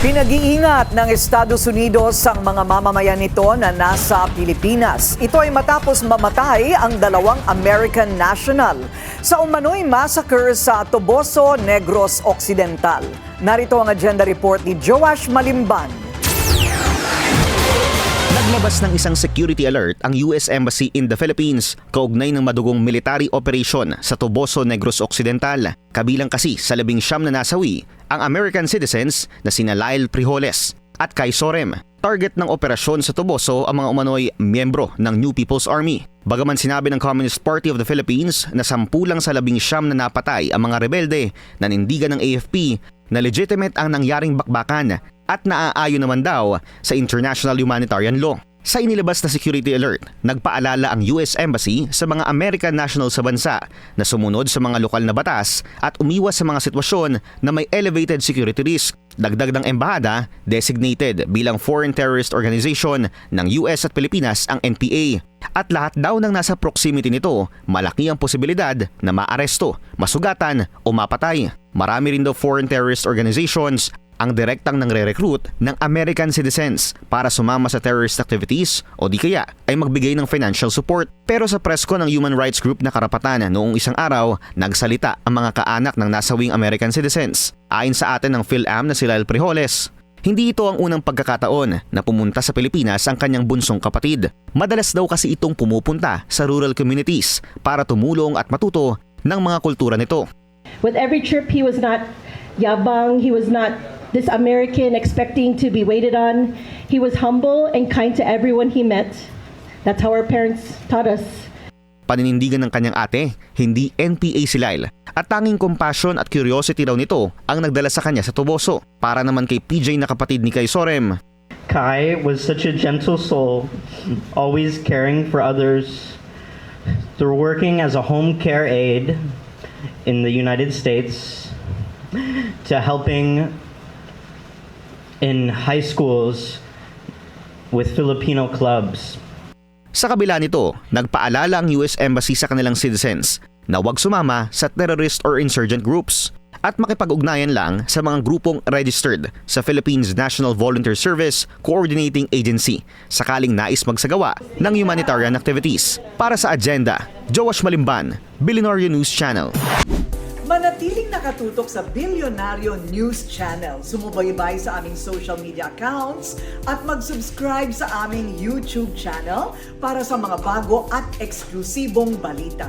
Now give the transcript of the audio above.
Pinag-iingat ng Estados Unidos ang mga mamamayan nito na nasa Pilipinas. Ito ay matapos mamatay ang dalawang American national sa umano'y massacre sa Toboso, Negros Occidental. Narito ang agenda report ni Joash Malimban. Naglabas ng isang security alert ang US Embassy in the Philippines kaugnay ng madugong military operation sa Toboso, Negros Occidental. Kabilang kasi sa 19 na nasawi ang American citizens na sina Lyle Frijoles at Kai Sorem. Target ng operasyon sa Toboso ang mga umano'y miyembro ng New People's Army. Bagaman sinabi ng Communist Party of the Philippines na 10 lang sa 19 na napatay ang mga rebelde, nanindigan ng AFP na legitimate ang nangyaring bakbakan at naaayon naman daw sa international humanitarian law. Sa inilabas na security alert, nagpaalala ang US Embassy sa mga American national sa bansa na sumunod sa mga lokal na batas at umiwas sa mga sitwasyon na may elevated security risk. Dagdag ng embahada, designated bilang foreign terrorist organization ng US at Pilipinas ang NPA. At lahat daw ng nasa proximity nito, malaki ang posibilidad na maaresto, masugatan o mapatay. Marami rin daw foreign terrorist organizations ang direktang nangre-recruit ng American citizens para sumama sa terrorist activities o di kaya ay magbigay ng financial support. Pero sa presko ng human rights group na Karapatan noong isang araw, nagsalita ang mga kaanak ng nasawing American citizens. Ayon sa atin ng PhilAm na si Lyle Frijoles, hindi ito ang unang pagkakataon na pumunta sa Pilipinas ang kanyang bunsong kapatid. Madalas daw kasi itong pumupunta sa rural communities para tumulong at matuto ng mga kultura nito. With every trip, he was not yabang, he was not this American expecting to be waited on. He was humble and kind to everyone he met. That's how our parents taught us. Paninindigan ng kanyang ate, hindi NPA si Lyle at tanging compassion at curiosity daw nito ang nagdala sa kanya sa Toboso. Para naman kay PJ na kapatid ni Kai Sorem, Kai was such a gentle soul, always caring for others. Through working as a home care aide in the United States to helping in high schools with Filipino clubs. Sa kabila nito, nagpaalala ang US Embassy sa kanilang citizens na huwag sumama sa terrorist or insurgent groups at makipag-ugnayan lang sa mga grupong registered sa Philippines National Volunteer Service Coordinating Agency sakaling nais magsagawa ng humanitarian activities. Para sa agenda, Joash Malimban, Billionaire News Channel. Manatiling nakatutok sa Billionaire News Channel. Sumubaybay sa aming social media accounts at mag-subscribe sa aming YouTube channel para sa mga bago at eksklusibong balita.